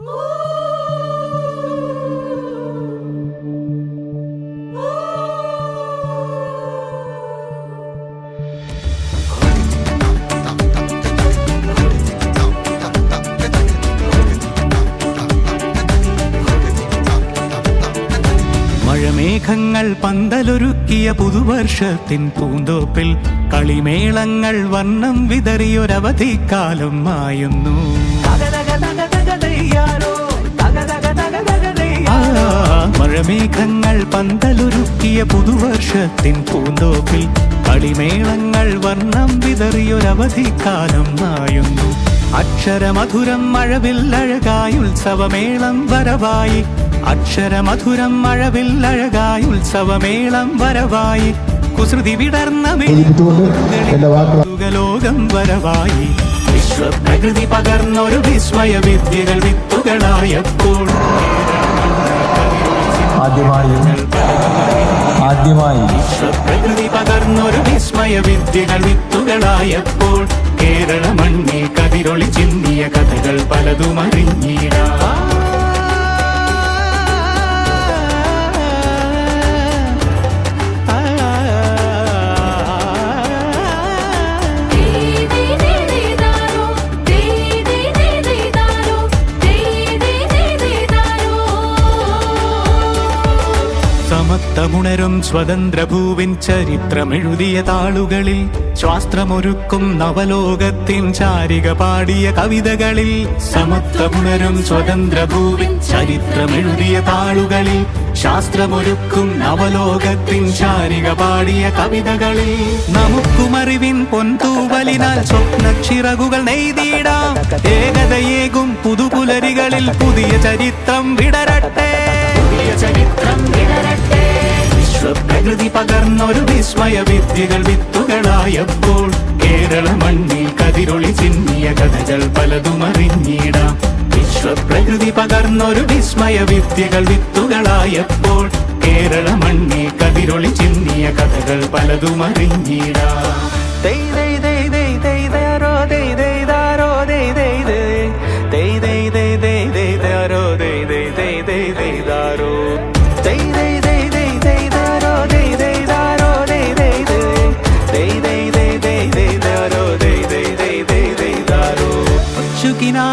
മഴമേഘങ്ങൾ പന്തലൊരുക്കിയ പുതുവർഷത്തിൻ പൂന്തോപ്പിൽ കളിമേളങ്ങൾ വർണ്ണം വിതറിയൊരവധിക്കാലം മായുന്നു. മഴമേഘങ്ങൾ പന്തലൊരുക്കിയ പുതുവർഷത്തിൻ പൂന്തോപ്പിൽ കളിമേളങ്ങൾ വർണ്ണം വിതറിയൊരവധിക്കാലം മായുന്നു. അക്ഷരമധുരം മഴവില്ലഴകായി ഉത്സവമേളം വരവായി, അക്ഷരമധുരം മഴവില്ലഴകായി ഉത്സവമേളം വരവായി, കുസൃതി വിടർന്ന ലോകം വരവായി, വിശ്വപ്രകൃതി പകർന്നൊരു വിസ്മയ വിദ്യകൾ വിത്തുകളായപ്പോൾ വിശ്വപ്രകൃതി പകർന്നൊരു വിസ്മയ വിദ്യകൾ വിത്തുകളായപ്പോൾ കേരള മണ്ണിൽ കതിരൊളി ചിന്നിയ കഥകൾ പലതും അറിഞ്ഞിടാം. സമത്വമുണരും സ്വതന്ത്രഭൂവിൻ ചരിത്രമെഴുതിയ താളുകളിൽ, ശാസ്ത്രമൊരുക്കും നവലോകത്തിൻ ചാരിക പാടിയ കവിതകളിൽ, സമത്വമുണരും സ്വതന്ത്രഭൂവിൻ ചരിത്രമെഴുതിയ താളുകളിൽ, ശാസ്ത്രമൊരുക്കും നവലോകത്തിൻ ചാരിക പാടിയ കവിതകളിൽ, നമുക്കുമറിവിൻ പൊൻതൂവലിനാൽ സ്വപ്നച്ചിറകുകൾ നെയ്തിടാം. ഏകതയേകും പുതുപുലരികളിൽ പുതിയ ചരിത്രം വിടരട്ടെ, പുതിയ ചരിത്രം വിടരട്ടെ. വിശ്വപ്രകൃതി പകർന്നൊരു വിസ്മയ വിദ്യകൾ വിത്തുകളായപ്പോൾ കേരള മണ്ണിൽ കതിരൊളി ചിന്നിയ കഥകൾ പലതും അറിഞ്ഞിടാം. വിശ്വപ്രകൃതി പകർന്നൊരു വിസ്മയ വിദ്യകൾ വിത്തുകളായപ്പോൾ കേരള മണ്ണിൽ കതിരൊളി ചിന്നിയ കഥകൾ പലതും അറിഞ്ഞിടാം.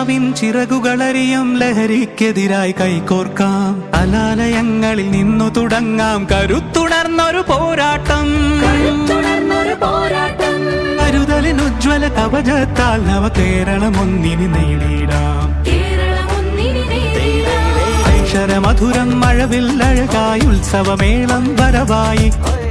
ിൻ ചിറകുകളറിയും ലഹരിക്കെതിരായി കൈകോർക്കാം, അലാലയങ്ങളിൽ നിന്നു തുടങ്ങാം കരുത്തുണർന്നൊരു പോരാട്ടം. കരുതലിനുജ്വല കവചത്താൽ നവ കേരളം ഒന്നിന് നേടിയിടാം. അക്ഷരമധുരം മഴവില്ലഴകായി ഉത്സവമേളം വരവായി,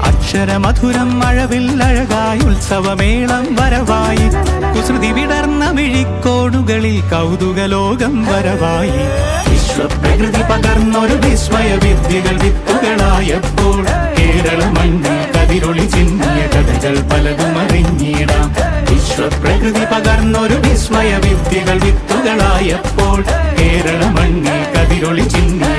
അക്ഷരമധുരം മഴവില്ലഴകായി ഉത്സവമേളം വരവായി, കുസൃതി വിടർന്ന മിഴിക്കോണുകളിൽ കൗതുകലോകം വരവായി, വിശ്വപ്രകൃതി പകർന്നൊരു വിസ്മയ വിദ്യകൾ വിത്തുകളായപ്പോൾ കേരള മണ്ണിൽ കതിരൊളി ചിന്നിയ കഥകൾ പലതും അറിഞ്ഞിടാം. വിശ്വപ്രകൃതി പകർന്നൊരു വിസ്മയ വിദ്യകൾ വിത്തുകളായപ്പോൾ കേരള മണ്ണിൽ കതിരൊളി ചിന്നിയ